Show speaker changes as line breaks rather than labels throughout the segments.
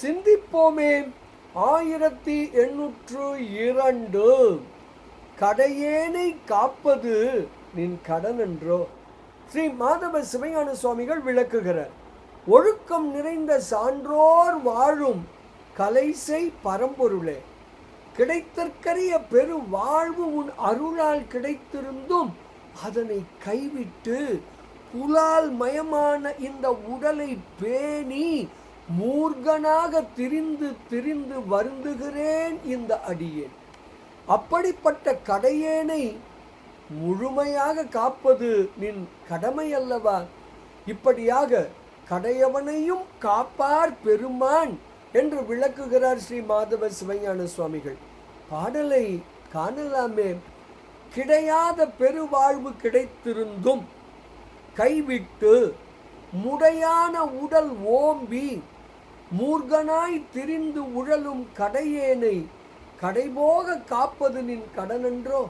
சிந்திப்போமே. 1802 கடையேனை காப்பது நின் கடன் என்றோ. ஸ்ரீ மாதவ சிவஞான சுவாமிகள் விளக்குகிறார். ஒழுக்கம் நிறைந்த சான்றோர் வாழும் கலைசை பரம்பொருளே, கிடைத்தற்கரிய பெரு வாழ்வு உன் அருளால் கிடைத்திருந்தும் அதனை கைவிட்டு புலால் மயமான இந்த உடலை பேணி மூர்கனாக திரிந்து திரிந்து வருந்துகிறேன் இந்த அடியேன். அப்படிப்பட்ட கடையேனை முழுமையாக காப்பது நின் கடமை அல்லவா? இப்படியாக கடையவனையும் காப்பார் பெருமான் என்று விளக்குகிறார் ஸ்ரீ மாதவ சிவஞான சுவாமிகள். பாடலை காணலாமே. கிடையாத பெருவாழ்வு கிடைத்திருந்தும் கைவிட்டு முடையான உடல் ஓம்பி மூர்கனாய் திரிந்து உழலும் கடையேனை கடைபோக காப்பது நின் கடனென்றோ.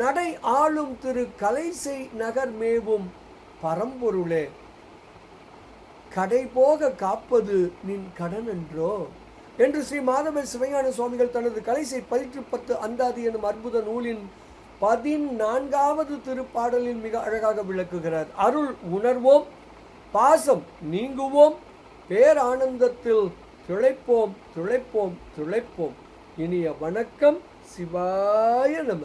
நடை ஆளும் திரு கலைசை நகர் மேவும் பரம்பொருளே, கடைபோக காப்பது நின் கடனென்றோ என்று ஸ்ரீ மாதவ சிவஞான சுவாமிகள் தனது கலைசை 10 அந்தாதி எனும் அற்புத நூலின் 14வது திருப்பாடலில் மிக அழகாக விளக்குகிறார். அருள் உணர்வோம், பாசம் நீங்குவோம், பேரானந்தத்தில் திளைப்போம் திளைப்போம் திளைப்போம். இனிய வணக்கம். சிவாய நம.